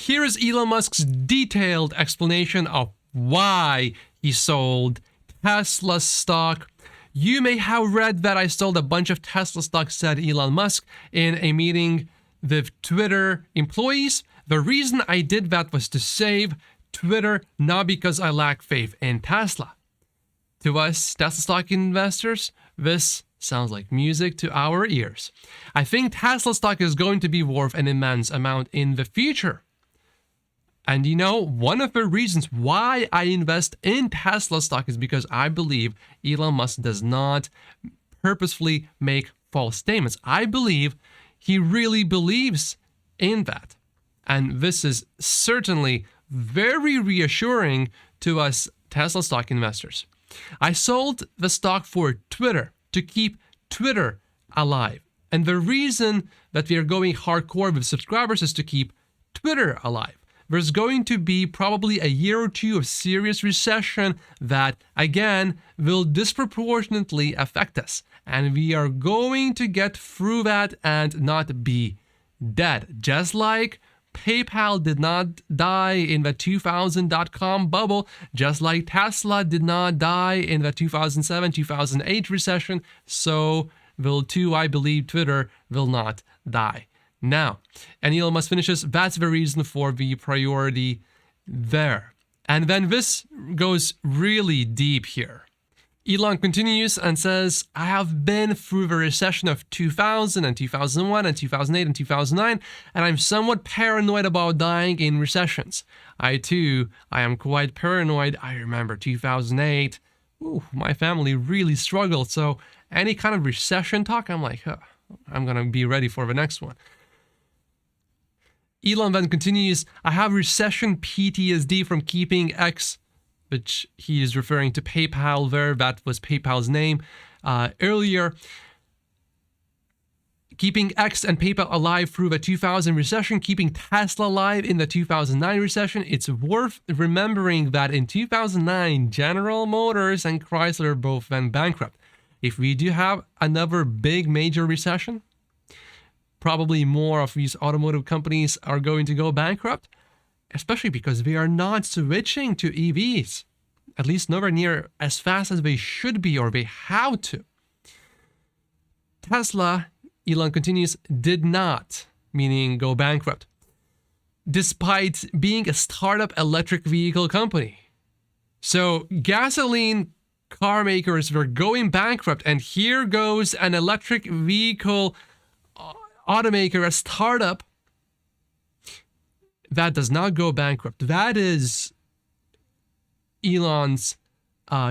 here is Elon Musk's detailed explanation of why he sold Tesla stock. You may have read that I sold a bunch of Tesla stock, said Elon Musk in a meeting with Twitter employees. The reason I did that was to save Twitter, not because I lack faith in Tesla. To us Tesla stock investors, this sounds like music to our ears. I think Tesla stock is going to be worth an immense amount in the future. And you know, one of the reasons why I invest in Tesla stock is because I believe Elon Musk does not purposefully make false statements. I believe he really believes in that. And this is certainly very reassuring to us Tesla stock investors. I sold the stock for Twitter to keep Twitter alive. And the reason that we are going hardcore with subscribers is to keep Twitter alive. There's going to be probably a year or two of serious recession that, again, will disproportionately affect us. And we are going to get through that and not be dead. Just like PayPal did not die in the 2000.com bubble, just like Tesla did not die in the 2007-2008 recession, so will too, I believe, Twitter will not die. Now, and Elon Musk finishes, that's the reason for the priority there. And then this goes really deep here. Elon continues and says, I have been through the recession of 2000 and 2001 and 2008 and 2009, and I'm somewhat paranoid about dying in recessions. I am quite paranoid. I remember 2008. Ooh, my family really struggled. So any kind of recession talk, I'm like, I'm going to be ready for the next one. Elon then continues, I have recession PTSD from keeping X, which he is referring to PayPal there. That was PayPal's name earlier. Keeping X and PayPal alive through the 2000 recession, keeping Tesla alive in the 2009 recession. It's worth remembering that in 2009, General Motors and Chrysler both went bankrupt. If we do have another big major recession, probably more of these automotive companies are going to go bankrupt, especially because they are not switching to EVs, at least nowhere near as fast as they should be or they have to. Tesla, Elon continues, did not, meaning go bankrupt, despite being a startup electric vehicle company. So gasoline car makers were going bankrupt, and here goes an electric vehicle automaker, a startup that does not go bankrupt. That is Elon's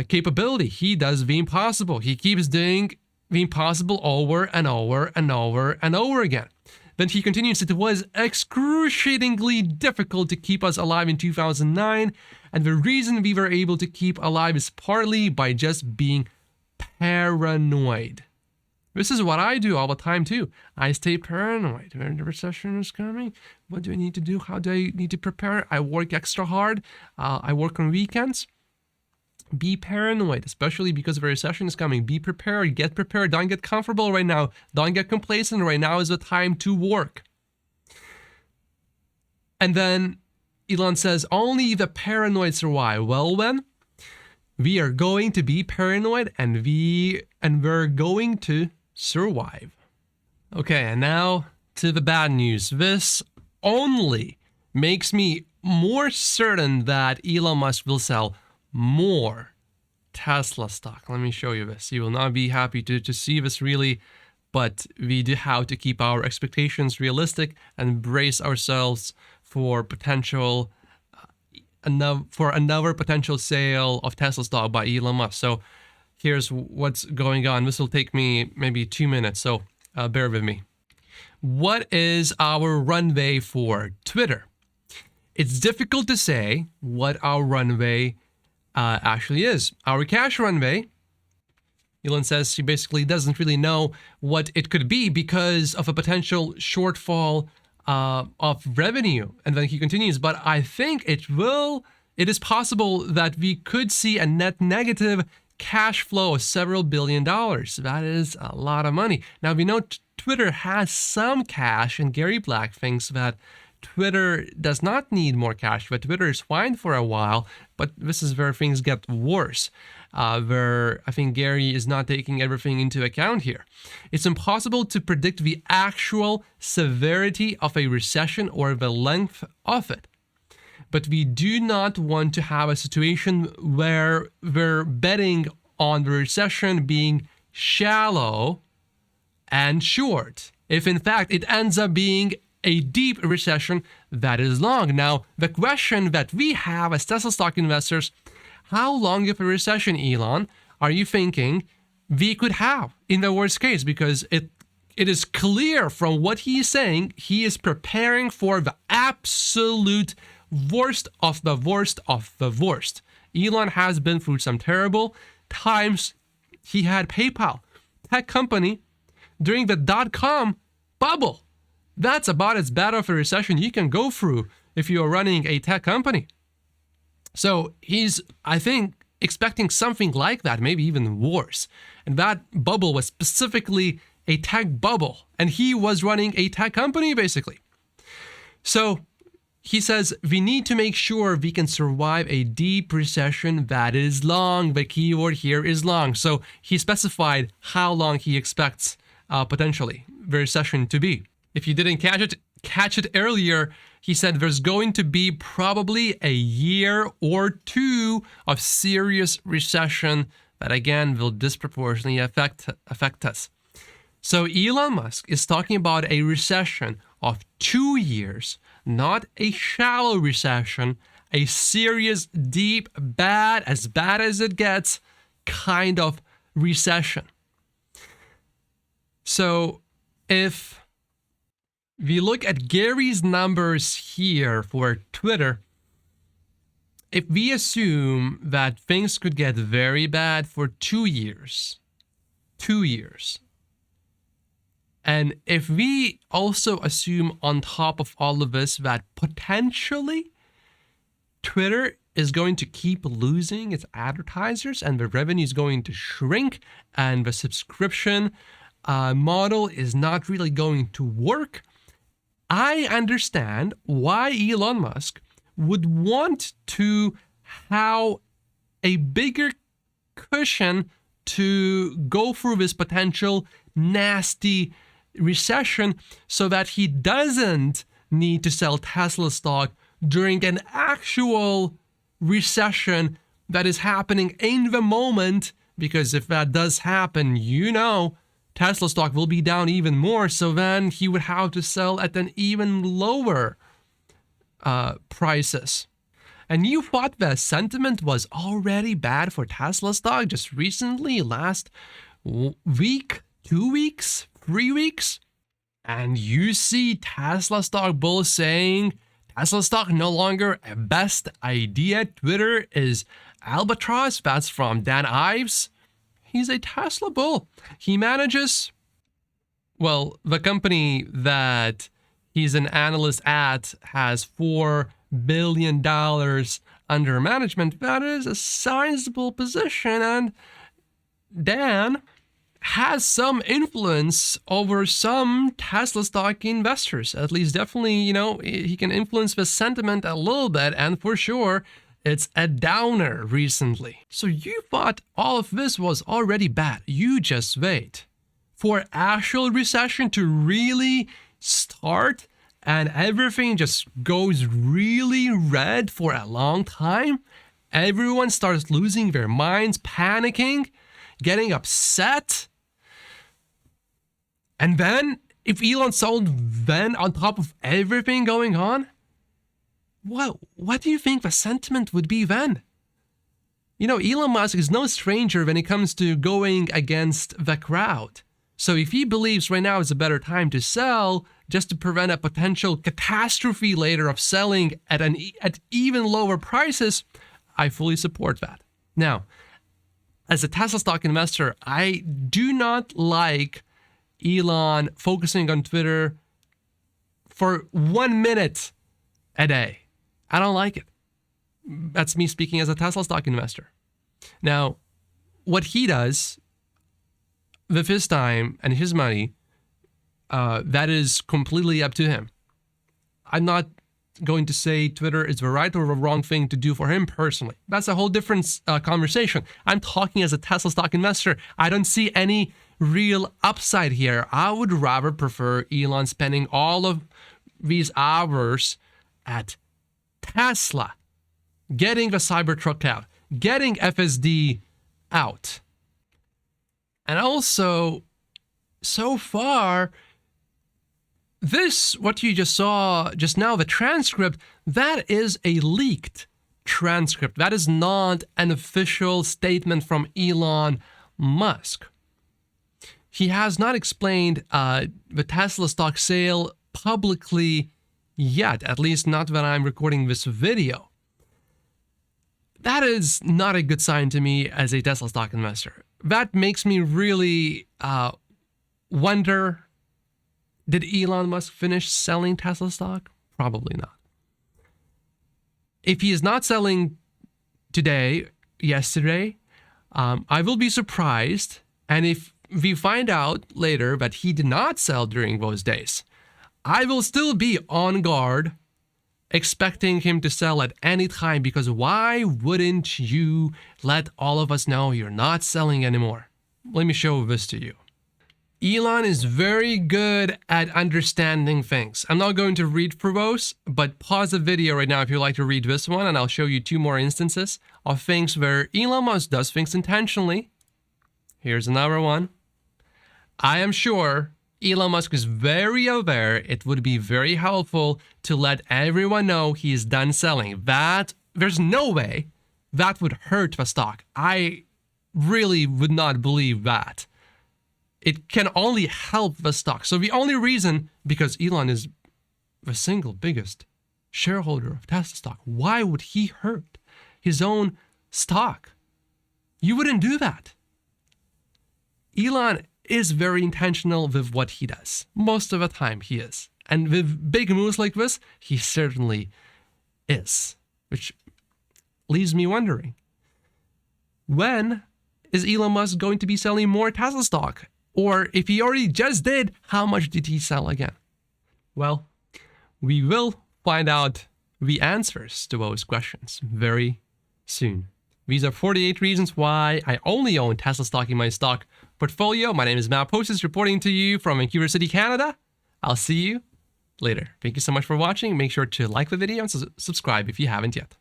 capability. He does the impossible. He keeps doing the impossible over and over and over and over again. Then he continues, it was excruciatingly difficult to keep us alive in 2009, and the reason we were able to keep alive is partly by just being paranoid. This is what I do all the time too. I stay paranoid. When the recession is coming, what do I need to do? How do I need to prepare? I work extra hard. I work on weekends. Be paranoid, especially because the recession is coming. Be prepared. Get prepared. Don't get comfortable right now. Don't get complacent. Right now is the time to work. And then Elon says, only the paranoid survive. Well then, we are going to be paranoid and we're going to survive. Okay, and now to the bad news. This only makes me more certain that Elon Musk will sell more Tesla stock. Let me show you this. You will not be happy to see this really, but we do have to keep our expectations realistic and brace ourselves for another potential sale of Tesla stock by Elon Musk. So here's what's going on. This will take me maybe 2 minutes, so bear with me. What is our runway for Twitter? It's difficult to say what our runway actually is. Our cash runway, Elon says he basically doesn't really know what it could be because of a potential shortfall of revenue. And then he continues, but I think it is possible that we could see a net negative cash flow of several $billions. That is a lot of money. Now, we know Twitter has some cash, and Gary Black thinks that Twitter does not need more cash, but Twitter is fine for a while. But this is where things get worse, where I think Gary is not taking everything into account here. It's impossible to predict the actual severity of a recession or the length of it. But we do not want to have a situation where we're betting on the recession being shallow and short, if in fact it ends up being a deep recession that is long. Now, the question that we have as Tesla stock investors, how long of a recession, Elon, are you thinking we could have in the worst case? Because it is clear from what he is saying, he is preparing for the absolute worst of the worst of the worst. Elon has been through some terrible times. He had PayPal, tech company, during the dot-com bubble. That's about as bad of a recession you can go through if you are running a tech company. So he's, I think, expecting something like that, maybe even worse. And that bubble was specifically a tech bubble, and he was running a tech company, basically. So he says, we need to make sure we can survive a deep recession that is long. The keyword here is long. So he specified how long he expects potentially the recession to be. If you didn't catch it earlier, he said there's going to be probably a year or two of serious recession that, again, will disproportionately affect us. So Elon Musk is talking about a recession of 2 years, not a shallow recession, a serious, deep, bad as it gets kind of recession. So if we look at Gary's numbers here for Twitter, if we assume that things could get very bad for 2 years, and if we also assume on top of all of this that potentially Twitter is going to keep losing its advertisers and the revenue is going to shrink and the subscription model is not really going to work, I understand why Elon Musk would want to have a bigger cushion to go through this potential nasty recession so that he doesn't need to sell Tesla stock during an actual recession that is happening in the moment. Because if that does happen, Tesla stock will be down even more. So then he would have to sell at an even lower prices. And you thought the sentiment was already bad for Tesla stock just recently, last week, 2 weeks, 3 weeks? And you see Tesla stock bulls saying Tesla stock no longer a best idea. Twitter is albatross. That's from Dan Ives. He's a Tesla bull. He manages, the company that he's an analyst at has $4 billion under management. That is a sizable position, and Dan has some influence over some Tesla stock investors. At least definitely, he can influence the sentiment a little bit, and for sure, it's a downer recently. So you thought all of this was already bad. You just wait for actual recession to really start and everything just goes really red for a long time. Everyone starts losing their minds, panicking, getting upset. And then if Elon sold then on top of everything going on, what do you think the sentiment would be then? Elon Musk is no stranger when it comes to going against the crowd. So if he believes right now is a better time to sell just to prevent a potential catastrophe later of selling at even lower prices, I fully support that. Now, as a Tesla stock investor, I do not like Elon focusing on Twitter for 1 minute a day. I don't like it. That's me speaking as a Tesla stock investor. Now, what he does with his time and his money, that is completely up to him. I'm not going to say Twitter is the right or the wrong thing to do for him personally. That's a whole different conversation. I'm talking as a Tesla stock investor. I don't see any real upside here. I would rather prefer Elon spending all of these hours at Tesla, getting the Cybertruck out, getting FSD out. And also, so far, what you just saw just now, the transcript, that is a leaked transcript. That is not an official statement from Elon Musk. He has not explained the Tesla stock sale publicly yet, at least not when I'm recording this video. That is not a good sign to me as a Tesla stock investor. That makes me really wonder, did Elon Musk finish selling Tesla stock? Probably not. If he is not selling yesterday, I will be surprised. And if we find out later that he did not sell during those days, I will still be on guard, expecting him to sell at any time, because why wouldn't you let all of us know you're not selling anymore? Let me show this to you. Elon is very good at understanding things. I'm not going to read through those, but pause the video right now if you'd like to read this one, and I'll show you 2 more instances of things where Elon Musk does things intentionally. Here's another one. I am sure Elon Musk is very aware it would be very helpful to let everyone know he is done selling. That, there's no way that would hurt the stock. I really would not believe that. It can only help the stock. So the only reason, because Elon is the single biggest shareholder of Tesla stock, why would he hurt his own stock? You wouldn't do that. Elon is very intentional with what he does. Most of the time he is. And with big moves like this, he certainly is. Which leaves me wondering, when is Elon Musk going to be selling more Tesla stock? Or if he already just did, how much did he sell again? Well, we will find out the answers to those questions very soon. These are 48 reasons why I only own Tesla stock in my stock portfolio. My name is Matt Postis, reporting to you from Vancouver City, Canada. I'll see you later. Thank you so much for watching. Make sure to like the video and subscribe if you haven't yet.